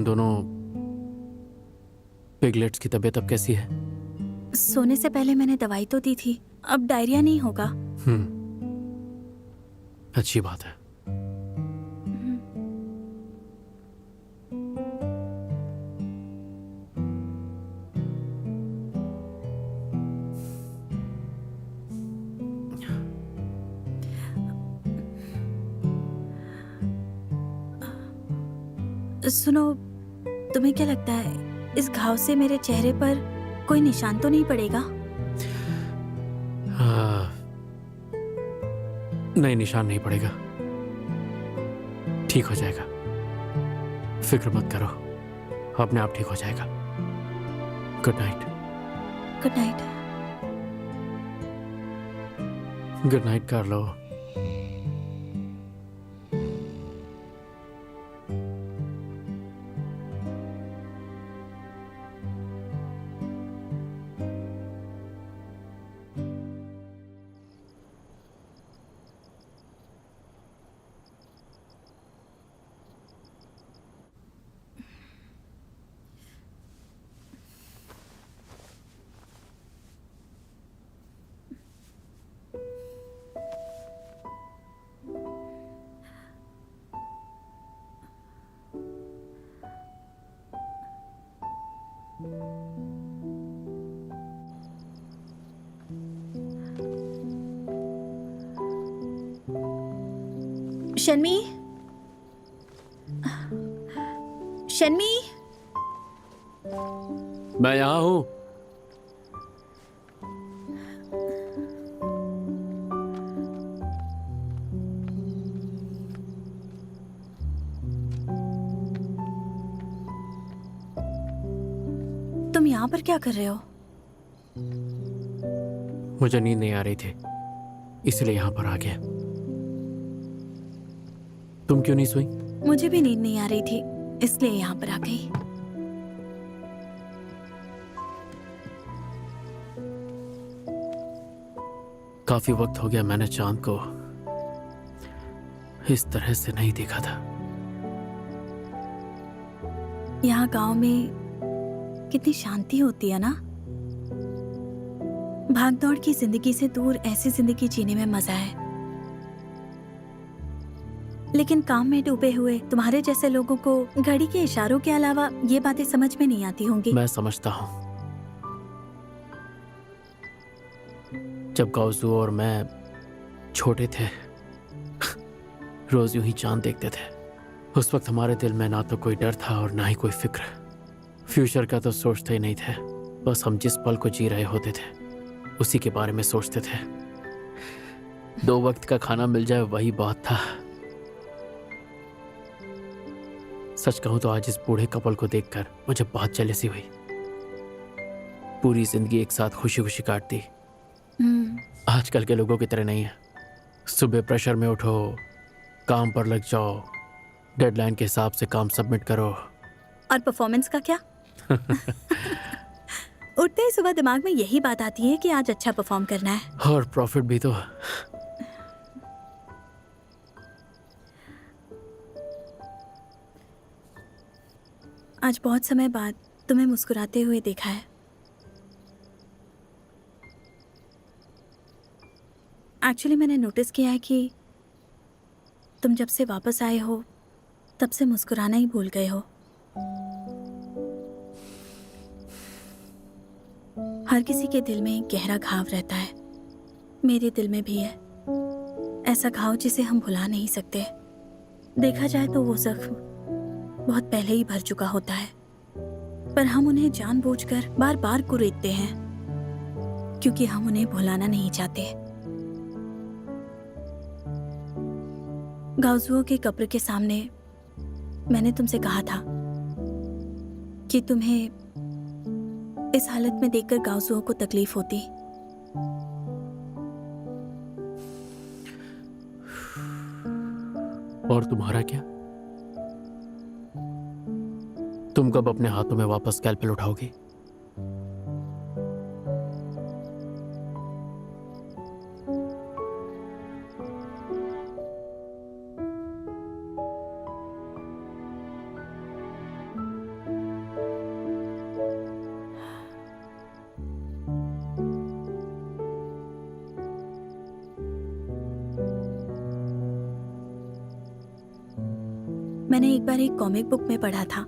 उन दोनों पिगलेट्स की तबीयत अब कैसी है? सोने से पहले मैंने दवाई तो दी थी, अब डायरिया नहीं होगा। अच्छी बात है। सुनो, तुम्हें क्या लगता है इस घाव से मेरे चेहरे पर कोई निशान तो नहीं पड़ेगा? नहीं, निशान नहीं पड़ेगा, ठीक हो जाएगा। फिक्र मत करो, अपने आप ठीक हो जाएगा। Good night. Good night. Good night Carlo. शन्मी, शन्मी, मैं यहां हूं। तुम यहाँ पर क्या कर रहे हो? मुझे नींद नहीं आ रही थी, इसलिए यहां पर आ गया। तुम क्यों नहीं सोई? मुझे भी नींद नहीं आ रही थी, इसलिए यहाँ पर आ गई। काफी वक्त हो गया मैंने चांद को इस तरह से नहीं देखा था। यहाँ गांव में कितनी शांति होती है ना। भागदौड़ की जिंदगी से दूर ऐसी जिंदगी जीने में मजा है। लेकिन काम में डूबे हुए तुम्हारे जैसे लोगों को घड़ी के इशारों के अलावा ये बातें समझ में नहीं आती होंगी। मैं समझता हूं। जब गाउजू और मैं छोटे थे, रोज यूं ही चांद देखते थे। उस वक्त हमारे दिल में ना तो कोई डर था और ना ही कोई फिक्र। फ्यूचर का तो सोचते ही नहीं थे, बस हम जिस पल को जी रहे होते थे उसी के बारे में सोचते थे। 2 वक्त का खाना मिल जाए वही बहुत था। सच कहूं तो आज इस बूढ़े कपल को देखकर मुझे बहुत जेलसी हुई। पूरी जिंदगी एक साथ खुशी खुशी काटती। आजकल के लोगों की तरह नहीं है। सुबह प्रेशर में उठो, काम पर लग जाओ, डेडलाइन के हिसाब से काम सबमिट करो। और परफॉर्मेंस का क्या? उठते ही सुबह दिमाग में यही बात आती है कि आज अच्छा परफॉर्म करना है। और प्रॉफिट भी तो। आज बहुत समय बाद तुम्हें मुस्कुराते हुए देखा है। एक्चुअली मैंने नोटिस किया है कि तुम जब से वापस आए हो तब से मुस्कुराना ही भूल गए हो। हर किसी के दिल में एक गहरा घाव रहता है, मेरे दिल में भी है। ऐसा घाव जिसे हम भुला नहीं सकते। देखा जाए तो वो जख्म बहुत पहले ही भर चुका होता है, पर हम उन्हें जानबूझकर बार बार कुरेदते हैं क्योंकि हम उन्हें भुलाना नहीं चाहते। गाउजुओं के कब्र के सामने मैंने तुमसे कहा था कि तुम्हें इस हालत में देखकर गाउजुओं को तकलीफ होती। और तुम्हारा क्या? तुम कब अपने हाथों में वापस स्कैल्पेल उठाओगी? मैंने एक बार एक कॉमिक बुक में पढ़ा था,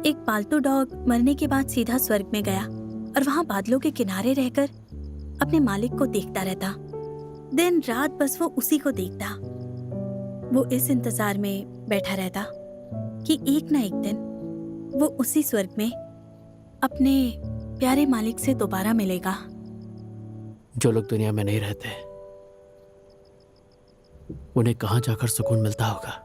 एक पालतू डॉग मरने के बाद सीधा स्वर्ग में गया और वहाँ बादलों के किनारे रहकर अपने मालिक को देखता रहता। दिन रात बस वो उसी को देखता। वो इस इंतजार में बैठा रहता कि एक ना एक दिन वो उसी स्वर्ग में अपने प्यारे मालिक से दोबारा मिलेगा। जो लोग दुनिया में नहीं रहते उन्हें कहाँ जाकर सुकून मिलता होगा।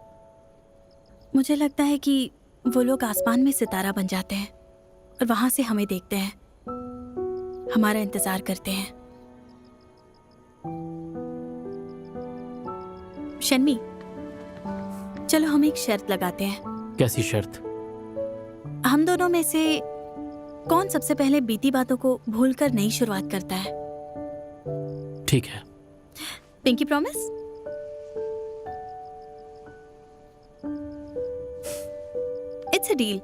मुझे लगता है कि वो लोग आसमान में सितारा बन जाते हैं और वहां से हमें देखते हैं, हमारा इंतजार करते हैं। शन्मी, चलो हम एक शर्त लगाते हैं। कैसी शर्त? हम दोनों में से कौन सबसे पहले बीती बातों को भूलकर नई शुरुआत करता है? ठीक है। Pinky promise? It's a deal.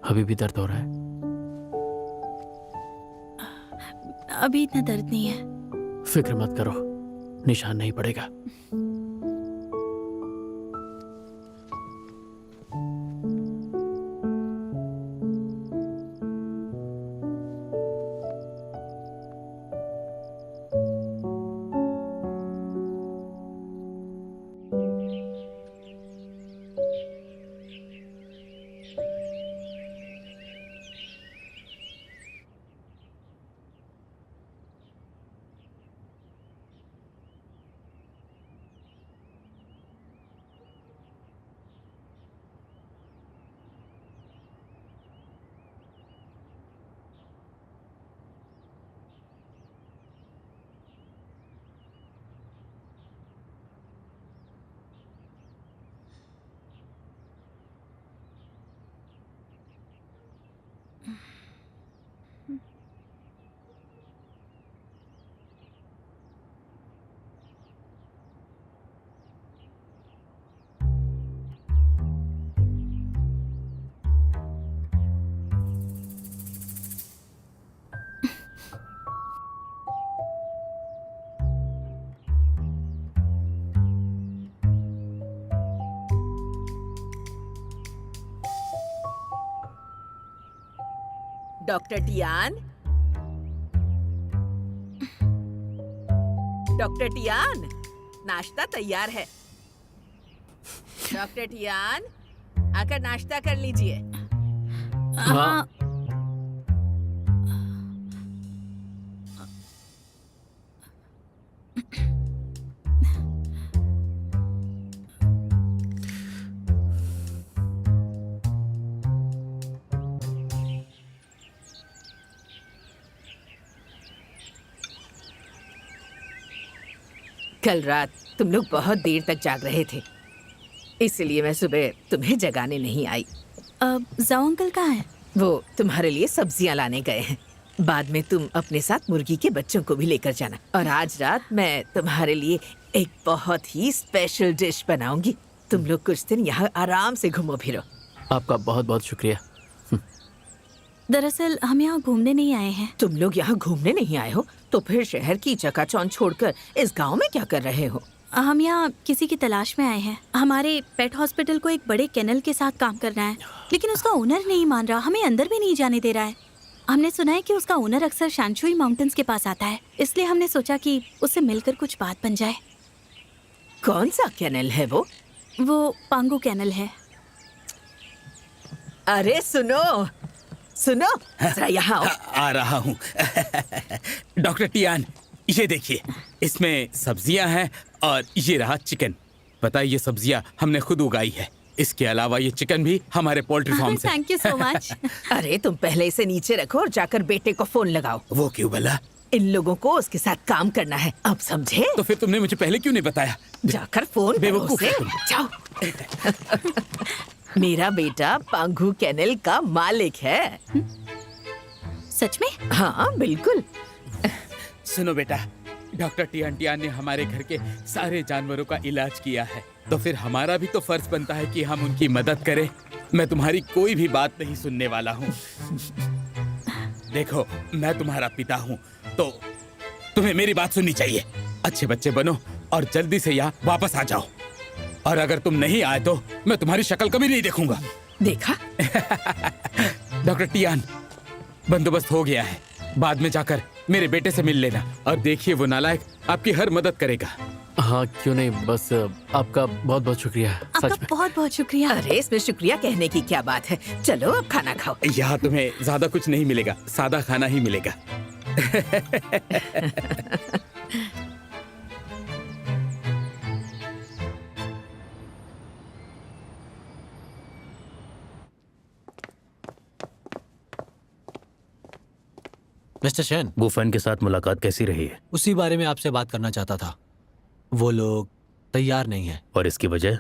अभी भी दर्द हो रहा है? अभी इतना दर्द नहीं है। फिक्र मत करो, निशान नहीं पड़ेगा। डॉक्टर टियान, डॉक्टर टियान, नाश्ता तैयार है। डॉक्टर टियान, आकर नाश्ता कर लीजिए। हाँ। कल रात तुम लोग बहुत देर तक जाग रहे थे, इसलिए मैं सुबह तुम्हें जगाने नहीं आई। जाओ अंकल कहाँ हैं? वो तुम्हारे लिए सब्जियां लाने गए हैं। बाद में तुम अपने साथ मुर्गी के बच्चों को भी लेकर जाना। और आज रात मैं तुम्हारे लिए एक बहुत ही स्पेशल डिश बनाऊंगी। तुम लोग कुछ दिन यहाँ आराम से घूमो फिरो। आपका बहुत बहुत शुक्रिया। दरअसल हम यहाँ घूमने नहीं आए हैं। तुम लोग यहाँ घूमने नहीं आए हो तो फिर शहर की चकाचौंध छोड़कर इस गांव में क्या कर रहे हो? हम यहाँ किसी की तलाश में आए हैं। हमारे पेट हॉस्पिटल को एक बड़े केनल के साथ काम करना है, लेकिन उसका ओनर नहीं मान रहा, हमें अंदर भी नहीं जाने दे रहा है। हमने सुना है कि उसका ओनर अक्सर शानशुई माउंटेन्स के पास आता है, इसलिए हमने सोचा कि उससे मिलकर कुछ बात बन जाए। कौन सा केनल है वो? वो पांगू केनल है। अरे सुनो सुनो, जरा यहाँ आओ। आ रहा हूँ। डॉक्टर टियान, ये देखिए, इसमें सब्जियां हैं और ये रहा चिकन। पता है, ये सब्जियां हमने खुद उगाई है। इसके अलावा ये चिकन भी हमारे पोल्ट्री फार्म से। Thank you so much. अरे तुम पहले इसे नीचे रखो और जाकर बेटे को फोन लगाओ। वो क्यों भला? इन लोगों को उसके साथ काम करना है, अब समझे? तो फिर तुमने मुझे पहले क्यों नहीं बताया? जाकर फोन करो बेवकूफ उसे। है तुम। जाओ। मेरा बेटा पांगू केनल का मालिक है। सच में? हाँ बिल्कुल। सुनो बेटा, डॉक्टर टियान ने हमारे घर के सारे जानवरों का इलाज किया है, तो फिर हमारा भी तो फर्ज बनता है कि हम उनकी मदद करें। मैं तुम्हारी कोई भी बात नहीं सुनने वाला हूँ। देखो, मैं तुम्हारा पिता हूँ, तो तुम्हें मेरी बात सुननी चाहिए। अच्छे बच्चे बनो और जल्दी से यहाँ वापस आ जाओ। और अगर तुम नहीं आए तो मैं तुम्हारी शक्ल कभी नहीं देखूंगा। देखा? डॉक्टर टियान, बंदोबस्त हो गया है। बाद में जाकर मेरे बेटे से मिल लेना और देखिए वो नालायक आपकी हर मदद करेगा। हाँ क्यों नहीं, बस आपका बहुत बहुत शुक्रिया। सच आपका में। बहुत बहुत शुक्रिया। अरे इसमें शुक्रिया कहने की क्या बात है। चलो अब खाना खाओ। यहाँ तुम्हें ज्यादा कुछ नहीं मिलेगा, सादा खाना ही मिलेगा। मिस्टर शेन, गुफन के साथ मुलाकात कैसी रही है? उसी बारे में आपसे बात करना चाहता था। वो लोग तैयार नहीं है। और इसकी वजह?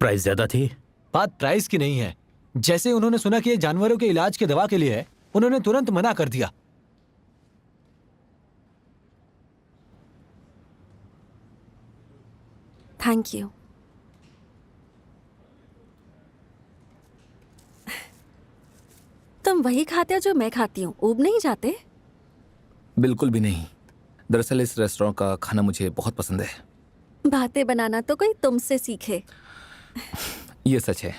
प्राइस ज्यादा थी? बात प्राइस की नहीं है। जैसे उन्होंने सुना कि ये जानवरों के इलाज की दवा के लिए है, उन्होंने तुरंत मना कर दिया। Thank you. तुम वही खाते हो जो मैं खाती हूँ, ऊब नहीं जाते? बिल्कुल भी नहीं। दरअसल इस रेस्टोरेंट का खाना मुझे बहुत पसंद है। बातें बनाना तो कोई तुमसे सीखे। ये सच है,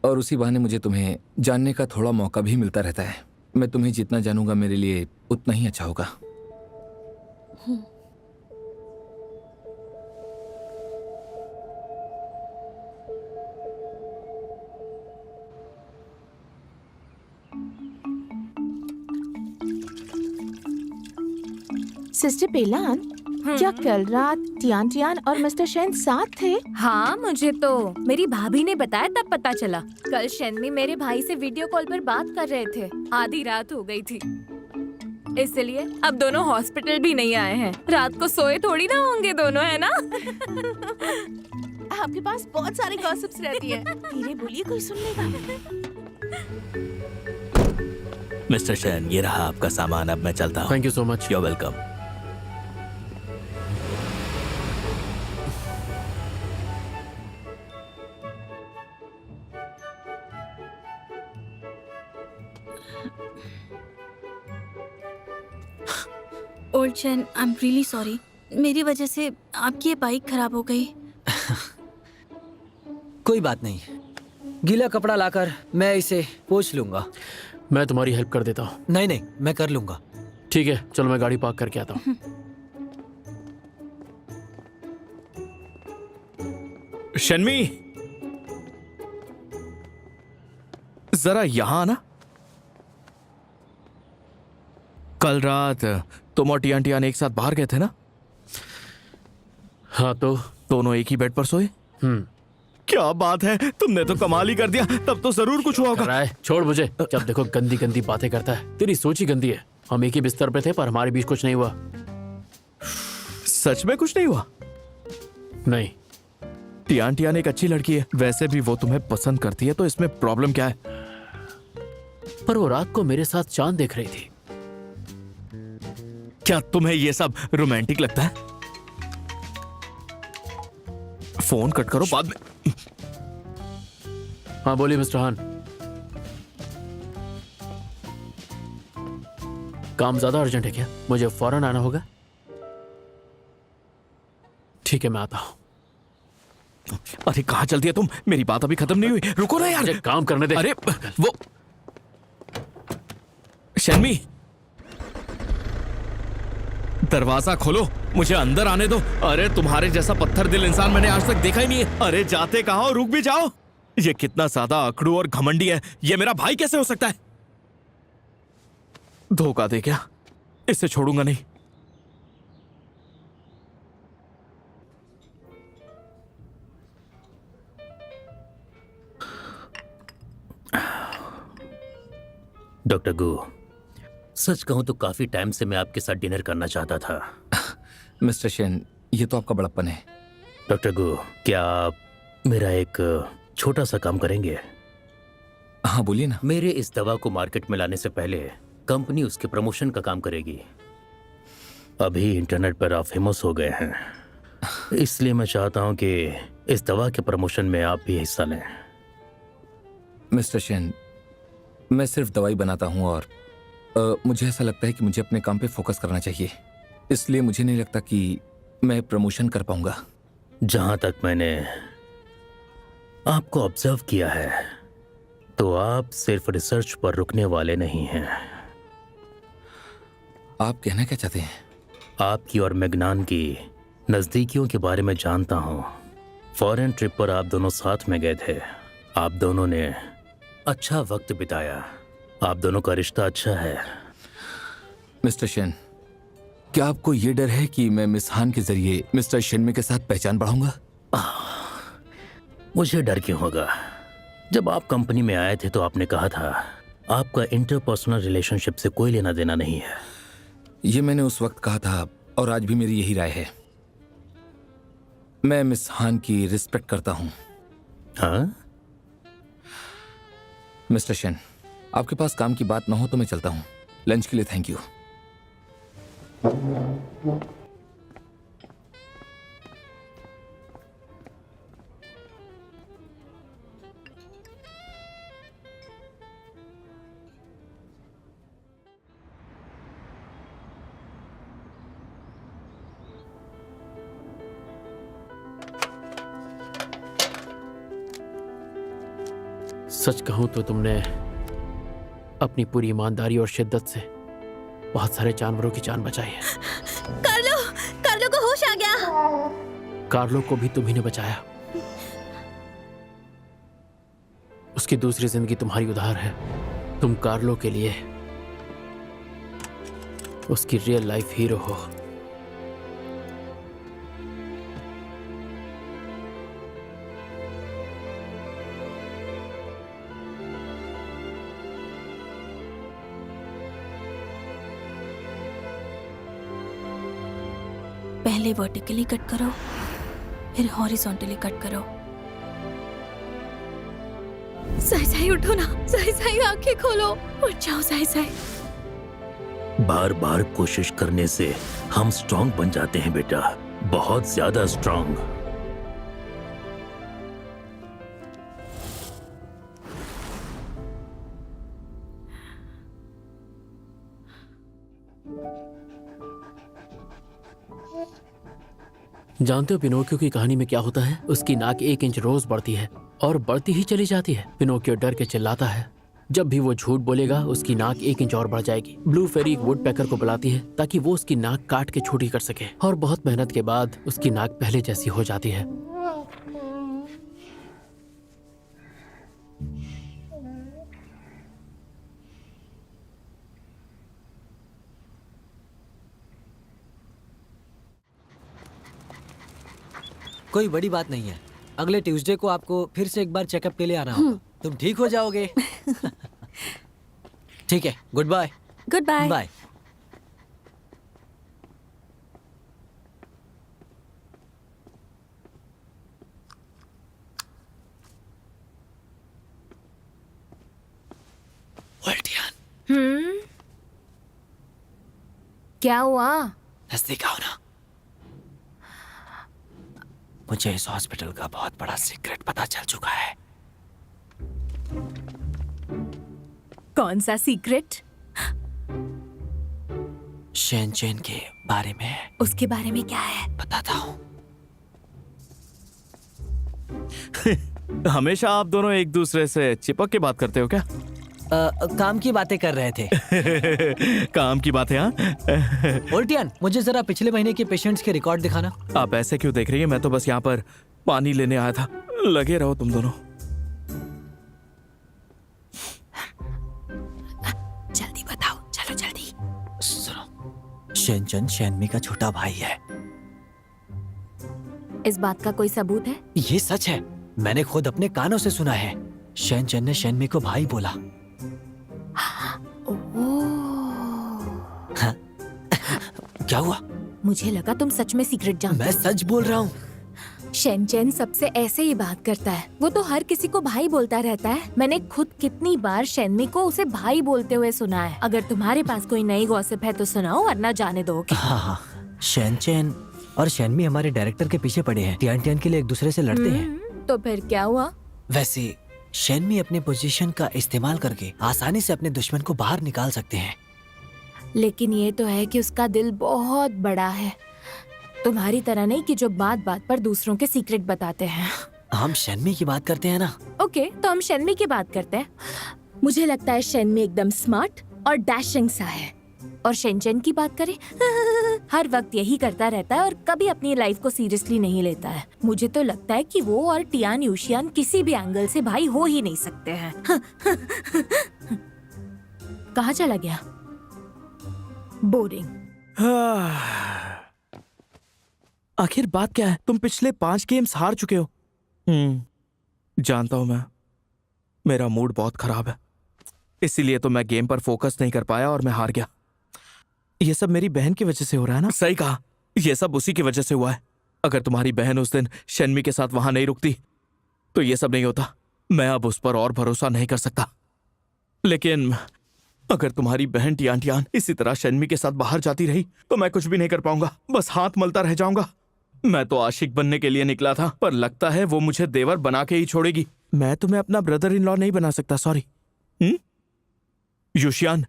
और उसी बहाने मुझे तुम्हें जानने का थोड़ा मौका भी मिलता रहता है। मैं तुम्हें जितना जानूंगा मेरे लिए उतना ही अच्छा होगा। सिस्टर पेलान, क्या कल रात टियान टियान और मिस्टर शेन साथ थे? हाँ, मुझे तो मेरी भाभी ने बताया तब पता चला। कल शेनमी मेरे भाई से वीडियो कॉल पर बात कर रहे थे। आधी रात हो गई थी, इसलिए अब दोनों हॉस्पिटल भी नहीं आए हैं। रात को सोए थोड़ी ना होंगे दोनों, है ना? आपके पास बहुत सारी गॉसिप्स रहती है। धीरे बोलिए, कोई सुन लेगा। मिस्टर शेन, ये रहा आपका सामान। अब मैं चलता हूँ। Thank you so much. You welcome. Old chain, I am really sorry. मेरी वजह से आपकी ये बाइक खराब हो गई। कोई बात नहीं, गीला कपड़ा लाकर मैं इसे पोंछ लूंगा। मैं तुम्हारी हेल्प कर देता हूँ। नहीं नहीं, मैं कर लूंगा। ठीक है, चलो मैं गाड़ी पार्क करके आता हूँ। शन्मी, जरा यहाँ आना। कल रात तुम और टियान टियान एक साथ बाहर गए थे ना? हाँ तो दोनों एक ही बेड पर सोए? क्या बात है, तुमने तो कमाल ही कर दिया। तब तो जरूर कुछ हुआ होगा। राय छोड़ मुझे। जब देखो गंदी गंदी बातें करता है। तेरी सोच ही गंदी है। हम एक ही बिस्तर पे थे पर हमारे बीच कुछ नहीं हुआ। सच में कुछ नहीं हुआ? नहीं। टियान टियान एक अच्छी लड़की है, वैसे भी वो तुम्हें पसंद करती है, तो इसमें प्रॉब्लम क्या है? पर वो रात को मेरे साथ चांद देख रही थी। क्या तुम्हें ये सब रोमांटिक लगता है? फोन कट करो बाद में। हाँ बोलिए मिस्टर हान। काम ज्यादा अर्जेंट है क्या? मुझे फौरन आना होगा। ठीक है, मैं आता हूं। अरे कहाँ चलती है तुम? मेरी बात अभी खत्म नहीं हुई। रुको ना यार, मुझे काम करने दे। अरे वो शन्मी, दरवाजा खोलो, मुझे अंदर आने दो। अरे तुम्हारे जैसा पत्थर दिल इंसान मैंने आज तक देखा ही नहीं है। अरे जाते कहाँ हो, रुक भी जाओ। ये कितना ज्यादा अकड़ू और घमंडी है। ये मेरा भाई कैसे हो सकता है? धोखा दे क्या? इससे छोड़ूंगा नहीं। डॉक्टर गु, सच कहूं तो काफी टाइम से मैं आपके साथ डिनर करना चाहता था। मिस्टर शेन, ये तो आपका बड़प्पन है। डॉक्टर गु, क्या आप मेरा एक छोटा सा काम करेंगे? हाँ बोलिए ना। मेरे इस दवा को मार्केट में लाने से पहले कंपनी उसके प्रमोशन का काम करेगी। अभी इंटरनेट पर आप फेमस हो गए हैं, इसलिए मैं चाहता हूं कि इस दवा के प्रमोशन में आप भी हिस्सा लें। मिस्टर शेन, मैं सिर्फ दवाई बनाता हूँ और मुझे ऐसा लगता है कि मुझे अपने काम पे फोकस करना चाहिए। इसलिए मुझे नहीं लगता कि मैं प्रमोशन कर पाऊंगा। जहां तक मैंने आपको ऑब्जर्व किया है तो आप सिर्फ रिसर्च पर रुकने वाले नहीं हैं। आप कहना क्या चाहते हैं? आपकी और मेगनान की नज़दीकियों के बारे में जानता हूँ। फॉरेन ट्रिप पर आप दोनों साथ में गए थे। आप दोनों ने अच्छा वक्त बिताया। आप दोनों का रिश्ता अच्छा है। मिस्टर शेन, क्या आपको ये डर है कि मैं मिस हान के जरिए मिस्टर शेनमे के साथ पहचान बढ़ाऊंगा? मुझे डर क्यों होगा? जब आप कंपनी में आए थे तो आपने कहा था आपका इंटरपर्सनल रिलेशनशिप से कोई लेना देना नहीं है। ये मैंने उस वक्त कहा था और आज भी मेरी यही राय है। मैं मिस हान की रिस्पेक्ट करता हूं। हाँ? मिस्टर शेन, आपके पास काम की बात ना हो तो मैं चलता हूं। लंच के लिए थैंक यू। सच कहूं तो तुमने अपनी पूरी ईमानदारी और शिद्दत से बहुत सारे जानवरों की जान बचाई है। कार्लो को होश आ गया। कार्लो को भी तुम्ही ने बचाया। उसकी दूसरी जिंदगी तुम्हारी उधार है। तुम कार्लो के लिए उसकी रियल लाइफ हीरो हो। पहले वर्टिकली कट करो, फिर हॉरिजॉन्टली कट करो। साई साई उठो ना, साई साई आंखें खोलो, उठ जाओ साई साई। बार बार कोशिश करने से हम स्ट्रांग बन जाते हैं बेटा, बहुत ज्यादा स्ट्रांग। जानते हो पिनोकियो की कहानी में क्या होता है? उसकी नाक 1 इंच रोज बढ़ती है और बढ़ती ही चली जाती है। पिनोकियो डर के चिल्लाता है। जब भी वो झूठ बोलेगा उसकी नाक 1 इंच और बढ़ जाएगी। ब्लू फेरी वुड पैकर को बुलाती है ताकि वो उसकी नाक काट के छोटी कर सके और बहुत मेहनत के बाद उसकी नाक पहले जैसी हो जाती है। कोई बड़ी बात नहीं है। अगले ट्यूसडे को आपको फिर से एक बार चेकअप के लिए आना होगा। तुम ठीक हो जाओगे। ठीक है, goodbye. Goodbye. Bye. क्या हुआ? नजदीक आओ ना। मुझे इस हॉस्पिटल का बहुत बड़ा सीक्रेट पता चल चुका है। कौन सा सीक्रेट? शेन चेन के बारे में। उसके बारे में क्या है? बताता हूँ। हमेशा आप दोनों एक दूसरे से चिपक के बात करते हो क्या? काम की बातें कर रहे थे। काम की बातें? हाँ। ओल्टियन, मुझे जरा पिछले महीने के पेशेंट्स के रिकॉर्ड दिखाना। आप ऐसे क्यों देख रही हैं? मैं तो बस यहाँ पर पानी लेने आया था। लगे रहो तुम दोनों। जल्दी बताओ, चलो जल्दी। सुनो, शेनचन शेनमी का छोटा भाई है। इस बात का कोई सबूत है? ये सच है, मैंने खुद अपने कानों से सुना है। शेनचन ने शेनमी को भाई बोला। हाँ? क्या हुआ? मुझे लगा तुम सच में सीक्रेट जानते मैं सच बोल रहा हूँ। हो। शेनचेन सबसे ऐसे ही बात करता है। वो तो हर किसी को भाई बोलता रहता है। मैंने खुद कितनी बार शेनमी को उसे भाई बोलते हुए सुना है। अगर तुम्हारे पास कोई नई गॉसिप है तो सुनाओ, वरना जाने दो। हाँ, शेनचेन और शेनमी हमारे डायरेक्टर के पीछे पड़े हैं। टियान टियान के लिए एक दूसरे से लड़ते हैं। तो फिर क्या हुआ? वैसे शेनमी अपनी पोजीशन का इस्तेमाल करके आसानी से अपने दुश्मन को बाहर निकाल सकते हैं। लेकिन ये तो है कि उसका दिल बहुत बड़ा है, तुम्हारी तरह नहीं कि जो बात बात पर दूसरों के सीक्रेट बताते हैं। हम शन्मी की बात करते हैं ना। ओके, तो हम शन्मी की बात करते हैं। मुझे लगता है शन्मी एकदम स्मार्ट और डैशिंग सा है। और शेनचेन की बात करें, हर वक्त यही करता रहता है और कभी अपनी लाइफ को सीरियसली नहीं लेता है। मुझे तो लगता है कि वो और टियान यूशियान किसी भी एंगल से भाई हो ही नहीं सकते हैं। कहाँ चला गया? बोरिंग। आखिर बात क्या है? तुम पिछले 5 गेम्स हार चुके हो। जानता हूं मैं, मेरा मूड बहुत खराब है, इसीलिए तो मैं गेम पर फोकस नहीं कर पाया और मैं हार गया। ये सब मेरी बहन की वजह से हो रहा है ना? सही कहा, ये सब उसी की वजह से हुआ है। अगर तुम्हारी बहन उस दिन शन्मी के साथ वहां नहीं रुकती तो ये सब नहीं होता। मैं अब उस पर और भरोसा नहीं कर सकता। लेकिन अगर तुम्हारी बहन टियान इसी तरह शन्मी के साथ बाहर जाती रही तो मैं कुछ भी नहीं कर पाऊंगा, बस हाथ मलता रह जाऊंगा। मैं तो आशिक बनने के लिए निकला था, पर लगता है वो मुझे देवर बना के ही छोड़ेगी। मैं तुम्हें अपना ब्रदर इन लॉ नहीं बना सकता, सॉरी। यूशियान,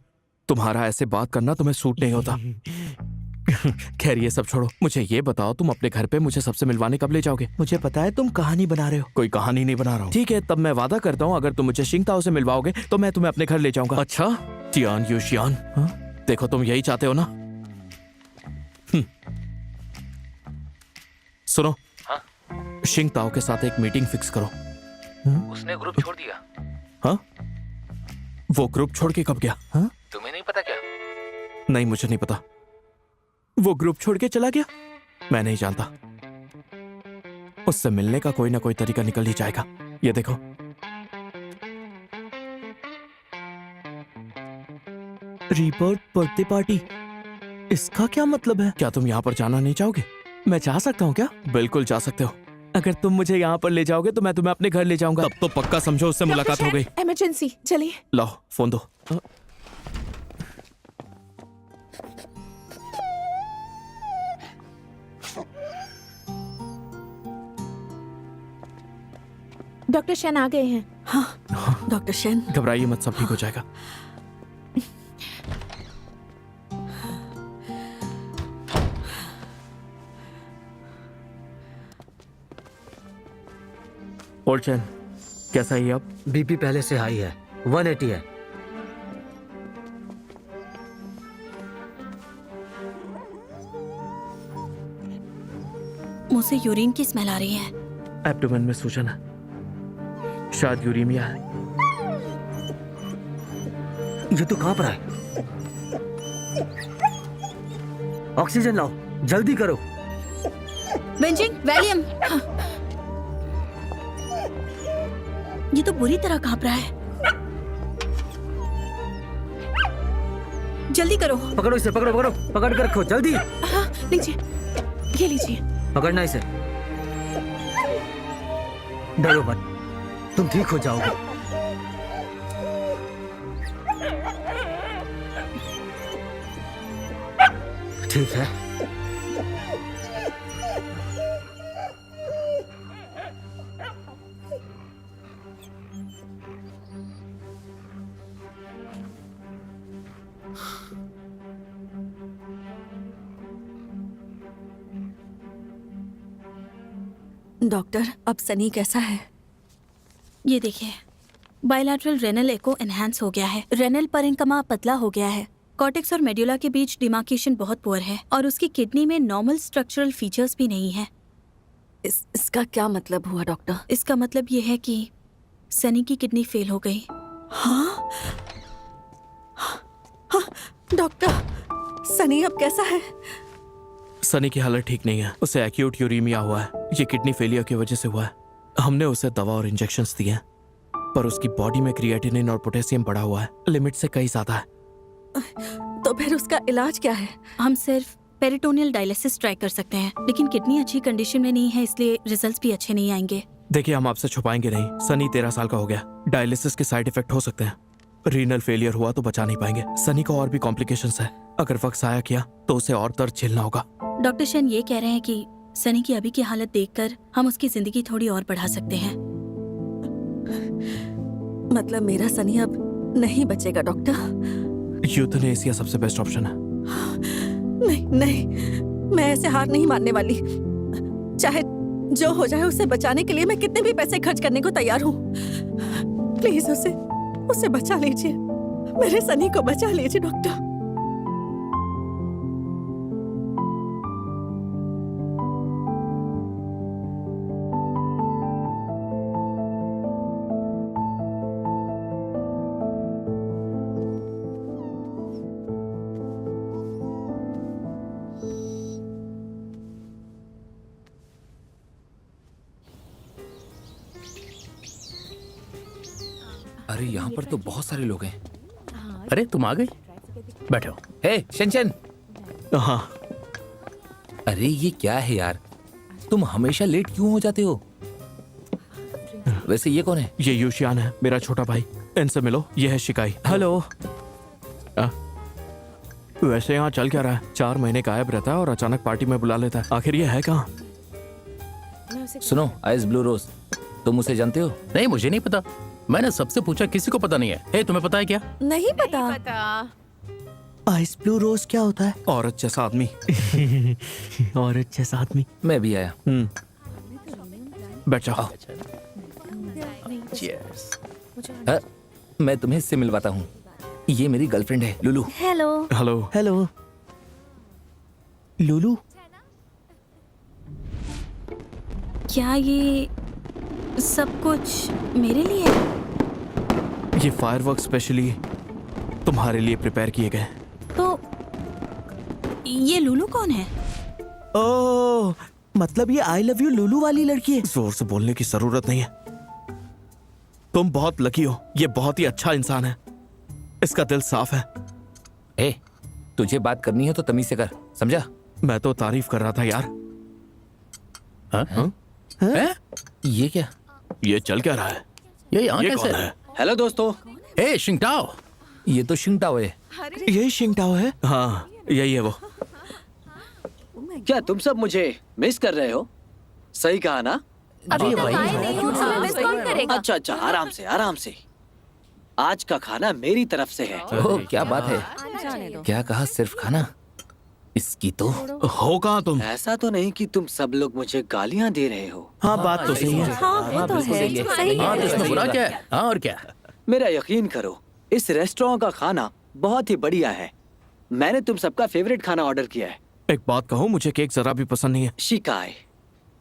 तुम्हारा ऐसे बात करना तुम्हें सूट नहीं होता। खैर ये सब छोड़ो, मुझे ये बताओ तुम अपने घर पे मुझे सबसे मिलवाने कब ले जाओगे? मुझे पता है तुम कहानी बना रहे हो। कोई कहानी नहीं बना रहा हूँ। ठीक है, तब मैं वादा करता हूँ, अगर तुम मुझे शिंगताओ से मिलवाओगे तो मैं तुम्हें अपने घर ले जाऊंगा। अच्छा टियान यूशियान, देखो तुम यही चाहते हो ना। सुनो, शिंगताओ के साथ एक मीटिंग फिक्स करो। उसने ग्रुप छोड़ दिया। हाँ, वो ग्रुप छोड़ के कब गया? हाँ, तुम्हें नहीं पता क्या? नहीं, मुझे नहीं पता। वो ग्रुप छोड़ के चला गया? मैं नहीं जानता। उससे मिलने का कोई ना कोई तरीका निकल ही जाएगा। ये देखो, रीबर्थ बर्थडे पार्टी, इसका क्या मतलब है? क्या तुम यहाँ पर जाना नहीं चाहोगे? मैं जा सकता हूँ क्या? बिल्कुल जा सकते हो। अगर तुम मुझे यहाँ पर ले जाओगे तो मैं तुम्हें अपने घर ले जाऊंगा। तब तो पक्का समझो उससे मुलाकात हो गई। इमरजेंसी, चलिए। लाओ फोन दो। डॉक्टर शेन आ गए हैं। हाँ, डॉक्टर शेन। घबराइए मत, सब ठीक हो जाएगा। और चैन, कैसा है अब? बीपी पहले से हाई है, 180 है। मुझसे यूरिन की स्मेल आ रही है। एब्डोमेन में सूजन है, शायद यूरीमिया है। ये तो कहां पर है? ऑक्सीजन लाओ, जल्दी करो। Benzene, Valium. ये तो बुरी तरह कांप रहा है। जल्दी करो। पकड़ो इसे, पकड़ो पकड़ो, पकड़ कर रखो, जल्दी। हाँ, लीजिए, ये लीजिए। पकड़ना इसे, डरो मत, तुम ठीक हो जाओगे। ठीक है। डॉक्टर, अब सनी कैसा है? ये देखिए, बायलैटरल रेनल एको एनहांस हो गया है। रेनल परिंकमा पतला हो गया है। कॉर्टेक्स और मेडुला के बीच डिमार्केशन बहुत पुअर है और उसकी किडनी में नॉर्मल स्ट्रक्चरल फीचर्स भी नहीं है। इसका क्या मतलब हुआ डॉक्टर? इसका मतलब ये है कि सनी की किडनी फेल हो गई। हाँ? हाँ, डॉक्टर, सनी अब कैसा है? सनी की हालत ठीक नहीं है, उसे एक्यूट यूरीमिया हुआ है। ये किडनी फेलियर की वजह से हुआ है। हमने उसे दवा और इंजेक्शंस दिए हैं, पर उसकी बॉडी में क्रिएटिनिन और पोटेशियम बढ़ा हुआ है, लिमिट से कहीं ज्यादा है। तो फिर उसका इलाज क्या है? हम सिर्फ पेरिटोनियल डायलिसिस ट्राई कर सकते हैं, लेकिन किडनी अच्छी कंडीशन में नहीं है, इसलिए रिजल्ट्स भी अच्छे नहीं आएंगे। देखिए, हम आपसे छुपाएंगे नहीं, सनी 13 साल का हो गया। डायलिसिस के साइड इफेक्ट हो सकते हैं। रीनल फेलियर हुआ तो बचा नहीं पाएंगे। सनी को और भी कॉम्प्लिकेशंस है, अगर वक्त जाया किया तो उसे और दर्द झेलना होगा। डॉक्टर शेन ये कह रहे हैं कि सनी की अभी की हालत देखकर हम उसकी जिंदगी थोड़ी और बढ़ा सकते हैं। मतलब मेरा सनी अब नहीं बचेगा डॉक्टर? यूथनेसिया सबसे बेस्ट ऑप्शन है। नहीं नहीं, मैं ऐसे हार नहीं मानने वाली। चाहे जो हो जाए, उसे बचाने के लिए मैं कितने भी पैसे खर्च करने को तैयार हूँ। प्लीज उसे बचा लीजिए, मेरे सनी को बचा लीजिए डॉक्टर। अरे यहाँ पर तो बहुत सारे लोग हैं। अरे तुम आ गई, बैठो। हे शेनचन। हाँ। अरे ये क्या है यार, तुम हमेशा लेट क्यों हो जाते हो? वैसे ये कौन है? ये यूशियान है, मेरा छोटा भाई। इनसे मिलो, ये है शिकाई। हेलो। वैसे यहाँ चल क्या रहा है? 4 महीने गायब रहता है और अचानक पार्टी में बुला लेता है। आखिर ये है कहाँ? सुनो, आइस ब्लू रोज, तुम उसे जानते हो? नहीं, मुझे नहीं पता। मैंने सबसे पूछा, किसी को पता नहीं है। हे, तुम्हें पता है क्या? नहीं पता। आइस ब्लू रोज क्या होता है? औरत जैसा आदमी। औरत जैसा आदमी। मैं भी आया। बैठ जाओ। मैं तुम्हें इससे मिलवाता हूँ। ये मेरी गर्लफ्रेंड है, Lulu. Hello. Hello. Hello Lulu. क्या ये सब कुछ मेरे लिए है? ये फायरवर्क स्पेशली तुम्हारे लिए प्रिपेयर किए गए। तो ये लुलू कौन है? ओह, मतलब ये आई लव यू लुलू वाली लड़की है। जोर से बोलने की जरूरत नहीं है। तुम बहुत लकी हो, ये बहुत ही अच्छा इंसान है। इसका दिल साफ है। ए, तुझे बात करनी है तो तमीज से कर, समझा? मैं तो तारीफ कर रहा था यार। हाँ? ये क्या? ये चल क्या रहा है? ये यहाँ ये कैसे? कौन है? हेलो दोस्तों। हे शिंगटाओ। ये तो शिंगटाओ है। यही शिंगटाओ है? हाँ, यही है वो। क्या तुम सब मुझे मिस कर रहे हो? सही कहा ना? अभी तो आए नहीं हो, हमें मिस कौन करेगा? अच्छा अच्छा, आराम से आराम से। आज का खाना मेरी तरफ से है। ओह, क्या बात है। क्या कहा, सिर्फ खाना? इसकी तो हो कहाँ तुम? ऐसा तो नहीं कि तुम सब लोग मुझे गालियां दे रहे हो। हाँ, बात तो सही है। हाँ, वो तो है। सही हाँ, तो है। इसमें बुरा क्या है? हाँ, और क्या? मेरा यकीन करो, इस रेस्टोरेंट का खाना बहुत ही बढ़िया है। मैंने तुम सबका फेवरेट खाना ऑर्डर किया है। एक बात कहूँ, मुझे केक जरा भी पसंद नहीं है। शिकाय,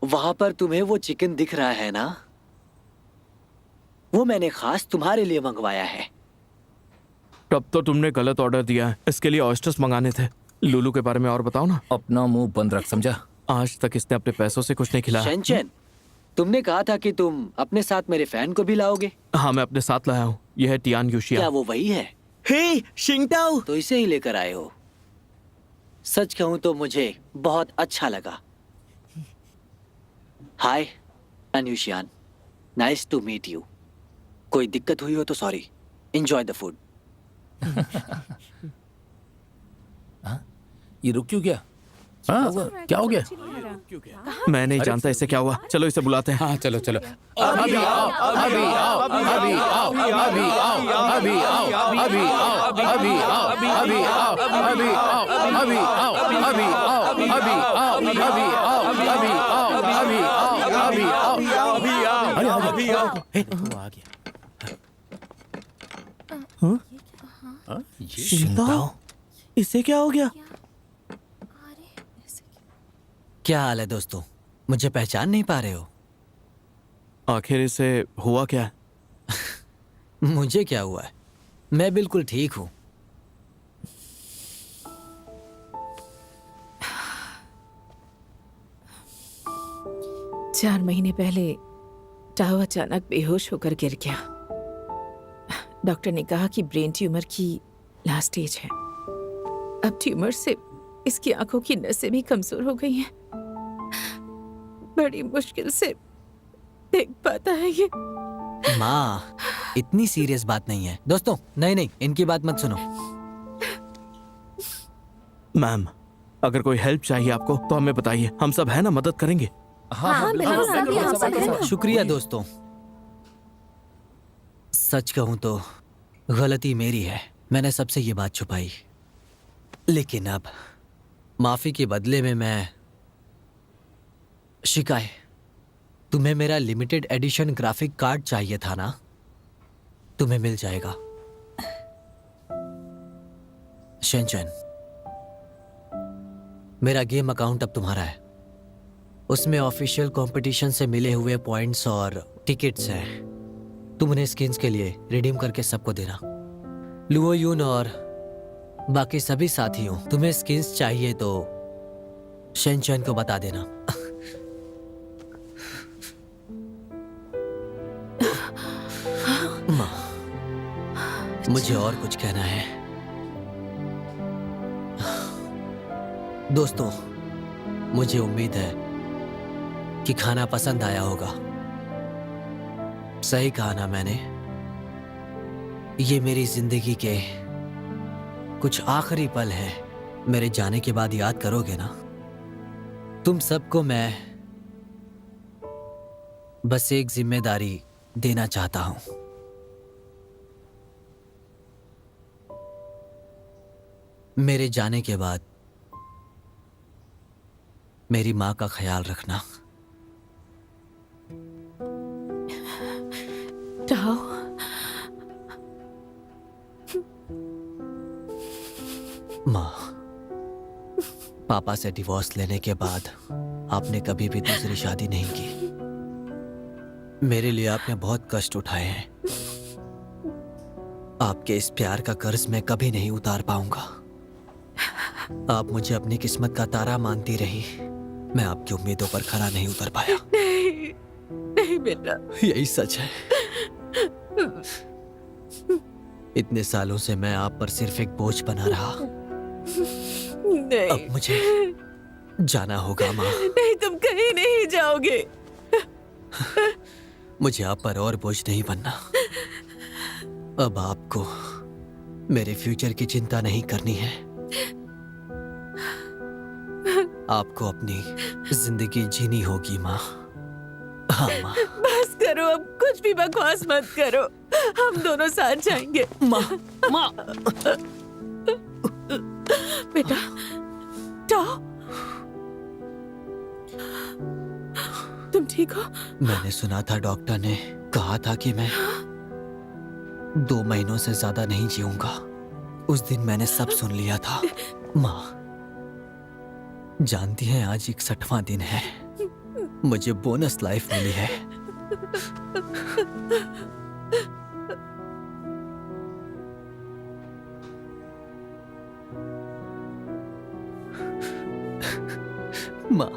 वहां पर तुम्हें वो चिकन दिख रहा है ना? वो मैंने खास तुम्हारे लिए मंगवाया है। तब तो तुमने गलत ऑर्डर दिया है। इसके लिए ऑयस्टर्स मंगाने थे। लुलू के बारे में और बताओ ना। अपना मुंह बंद रख, समझा? आज तक इसने अपने पैसों से कुछ नहीं खिलाया। शेनचन, तुमने कहा था कि तुम अपने साथ मेरे फैन को भी लाओगे। हाँ, मैं अपने साथ लाया हूँ। यह है टियान यूशिया। क्या वो वही है? हे शिंगटाओ। तो इसे ही लेकर आए हो। सच कहूं तो मुझे बहुत अच्छा लगा। हाय अनुशियान, नाइस टू मीट यू। कोई दिक्कत हुई हो तो सॉरी। Enjoy the food. ये रुक क्यों गया? हाँ, क्या हो गया? मैं नहीं जानता इसे क्या हुआ। चलो इसे बुलाते हैं। हाँ, चलो चलो। अभी आओ, अभी आओ, अभी आओ, अभी आओ, अभी आओ, अभी आओ, अभी आओ, अभी आओ, अभी आओ, अभी आओ, अभी आओ, अभी आओ, अभी आओ, अभी आओ, अभी आओ, अभी आओ, अभी आओ। वो आ गया। शिंगटाओ, इसे क्या हो गया? क्या हाल है दोस्तों? मुझे पहचान नहीं पा रहे हो? आखिर इसे हुआ क्या? मुझे क्या हुआ है? मैं बिल्कुल ठीक हूँ। चार महीने पहले टाओ अचानक बेहोश होकर गिर गया। डॉक्टर ने कहा कि ब्रेन ट्यूमर की लास्ट स्टेज है। अब ट्यूमर से इसकी आंखों की नसें भी कमजोर हो गई हैं। बड़ी मुश्किल से देख पाता है ये। माँ, इतनी सीरियस बात नहीं है। दोस्तों, नहीं, इनकी बात मत सुनो। मैम, अगर कोई हेल्प चाहिए आपको तो हमें बताइए। हम सब है ना, मदद करेंगे। हाँ, बिल्कुल, सब यहाँ पर है ना। शुक्रिया दोस्तों। सच कहूं तो गलती मेरी है। मैंने सबसे ये बात छुपाई, लेकिन अब माफी के बदले में मैं शिकाय, तुम्हें मेरा लिमिटेड एडिशन ग्राफिक कार्ड चाहिए था ना, तुम्हें मिल जाएगा। शेनचन, मेरा गेम अकाउंट अब तुम्हारा है। उसमें ऑफिशियल कंपटीशन से मिले हुए पॉइंट्स और टिकट्स हैं। तुम उन्हें स्किन्स के लिए रिडीम करके सबको देना। लुओ यून और बाकी सभी साथियों, तुम्हें स्किन्स चाहिए तो शेनचन को बता देना। माँ, मुझे और कुछ कहना है। दोस्तों, मुझे उम्मीद है कि खाना पसंद आया होगा। सही कहा ना मैंने? ये मेरी जिंदगी के कुछ आखिरी पल हैं। मेरे जाने के बाद याद करोगे ना? तुम सबको मैं बस एक जिम्मेदारी देना चाहता हूं। मेरे जाने के बाद मेरी मां का ख्याल रखना। टाओ, मां, पापा से डिवोर्स लेने के बाद आपने कभी भी दूसरी शादी नहीं की। मेरे लिए आपने बहुत कष्ट उठाए हैं। आपके इस प्यार का कर्ज मैं कभी नहीं उतार पाऊंगा। आप मुझे अपनी किस्मत का तारा मानती रही, मैं आपकी उम्मीदों पर खरा नहीं उतर पाया। नहीं, नहीं बेटा, यही सच है। इतने सालों से मैं आप पर सिर्फ एक बोझ बना रहा। नहीं, अब मुझे जाना होगा माँ। नहीं, तुम कहीं नहीं जाओगे। मुझे आप पर और बोझ नहीं बनना। अब आपको मेरे फ्यूचर की चिंता नहीं करनी है। आपको अपनी जिंदगी जीनी होगी माँ। हाँ माँ। बस करो, अब कुछ भी बकवास मत करो। हम दोनों साथ जाएंगे। माँ, माँ। बेटा, टाओ, तुम ठीक हो? मैंने सुना था डॉक्टर ने कहा था कि मैं 2 महीनों से ज्यादा नहीं जीऊंगा। उस दिन मैंने सब सुन लिया था। माँ, जानती हैं आज 61वां दिन है। मुझे बोनस लाइफ मिली है। माँ,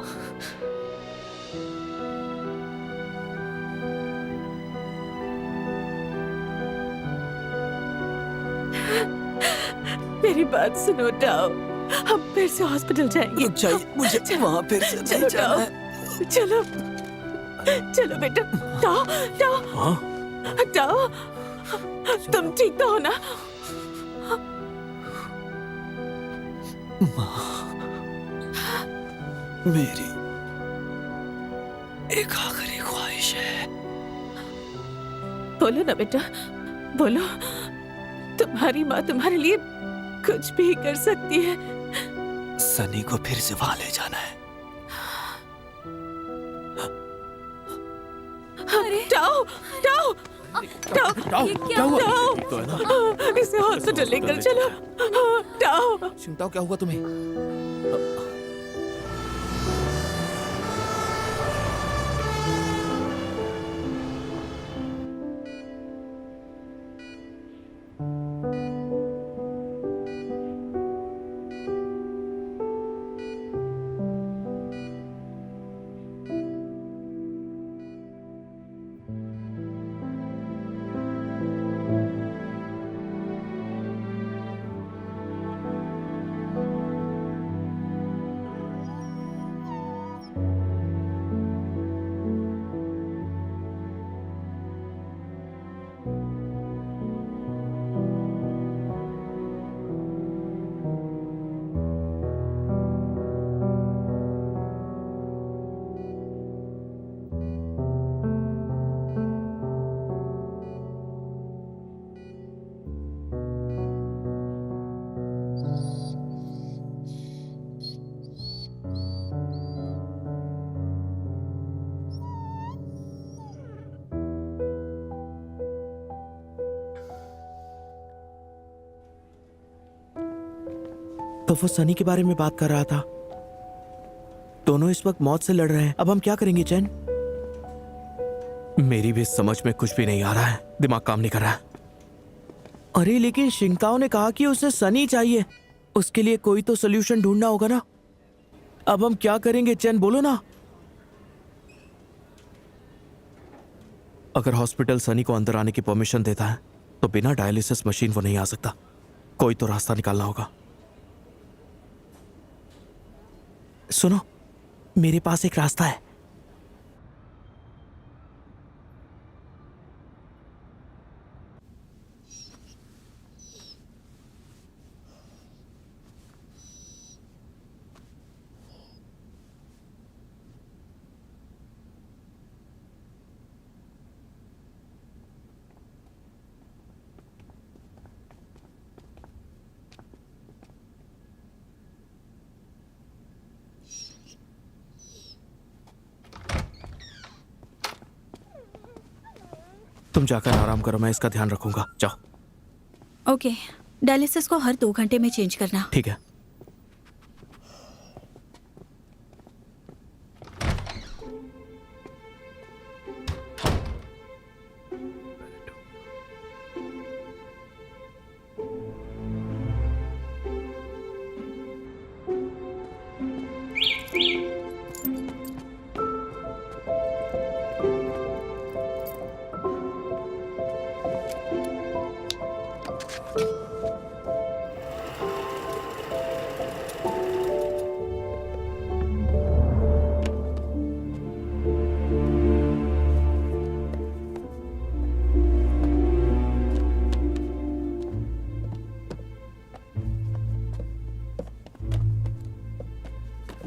मेरी बात सुनो टाओ, हम फिर से हॉस्पिटल जाएंगे। रुक जाइए, मुझे वहां फिर से नहीं चलो जाना टाओ, है। चलो, चलो बेटा। टाओ, टाओ, हाँ? टाओ, तुम ठीक तो हो ना? माँ, मेरी एक आखिरी ख्वाहिश है। बोलो ना बेटा, बोलो। तुम्हारी माँ तुम्हारे लिए कुछ भी कर सकती है। सनी को फिर से वहां ले जाना है। अरे टाओ, टाओ, टाओ, टाओ, क्या हुआ? टाओ, तो है ना? इसे हॉस्पिटल लेकर चलो। टाओ, चिंताओ, क्या हुआ तुम्हें? तो वो सनी के बारे में बात कर रहा था। दोनों इस वक्त मौत से लड़ रहे हैं। अब हम क्या करेंगे चैन? मेरी भी समझ में कुछ भी नहीं आ रहा है, दिमाग काम नहीं कर रहा है। अरे लेकिन शिंगताओ ने कहा कि उसे सनी चाहिए, उसके लिए कोई तो सोल्यूशन ढूंढना होगा ना। अब हम क्या करेंगे चैन, बोलो ना। अगर हॉस्पिटल सनी को अंदर आने की परमिशन देता है तो बिना डायलिसिस मशीन वो नहीं आ सकता। कोई तो रास्ता निकालना होगा। सुनो, मेरे पास एक रास्ता है। तुम जाकर आराम करो, मैं इसका ध्यान रखूंगा। जाओ। ओके, डायलिसिस को हर 2 घंटे में चेंज करना। ठीक है।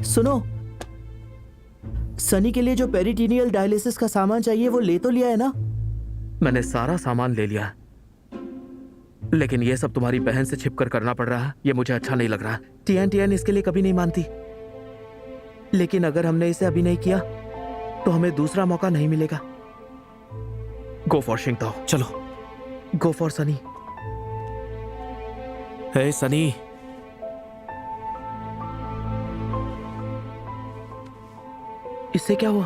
सुनो, सनी के लिए जो पेरिटोनियल डायलिसिस का सामान चाहिए वो ले तो लिया है ना? मैंने सारा सामान ले लिया, लेकिन ये सब तुम्हारी बहन से छिपकर करना पड़ रहा है। ये मुझे अच्छा नहीं लग रहा। टियान इसके लिए कभी नहीं मानती, लेकिन अगर हमने इसे अभी नहीं किया तो हमें दूसरा मौका नहीं मिलेगा। गो फॉर शिंगताओ, चलो। Go for Sunny. Hey Sunny, इससे क्या हुआ?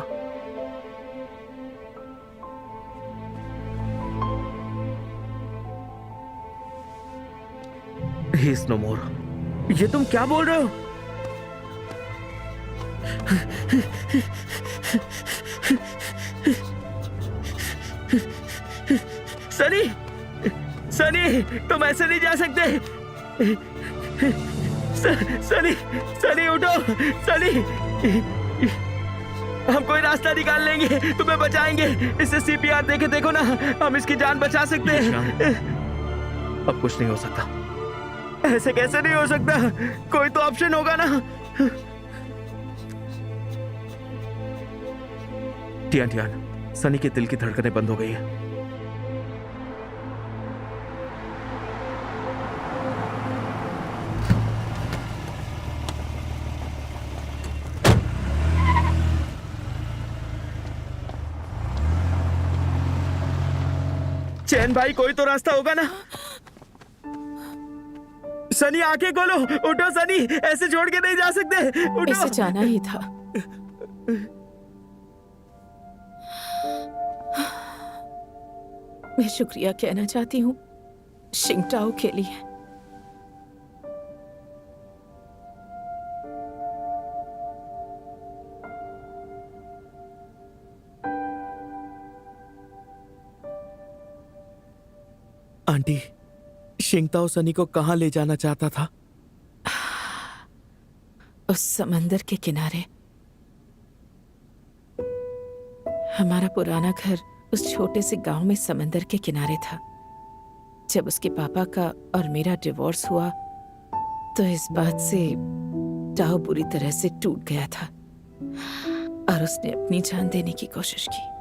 He is no more. ये तुम क्या बोल रहे हो? सनी, सनी, तुम ऐसे नहीं जा सकते। सनी, सनी उठो, सनी। हम कोई रास्ता निकाल लेंगे, तुम्हें बचाएंगे। इससे सीपीआर देके देखो ना, हम इसकी जान बचा सकते हैं। अब कुछ नहीं हो सकता। ऐसे कैसे नहीं हो सकता? कोई तो ऑप्शन होगा ना। टियान, सनी के दिल की धड़कनें बंद हो गई है। चैन भाई, कोई तो रास्ता होगा ना। सनी, आंखें खोलो, उठो सनी, ऐसे छोड़ के नहीं जा सकते। उठो। इसे जाना ही था। मैं शुक्रिया कहना चाहती हूँ शिंगताओ के लिए। आंटी, शिंगताओ सनी को कहाँ ले जाना चाहता था? उस समंदर के किनारे। हमारा पुराना घर उस छोटे से गांव में समंदर के किनारे था। जब उसके पापा का और मेरा डिवोर्स हुआ तो इस बात से टाओ बुरी तरह से टूट गया था और उसने अपनी जान देने की कोशिश की।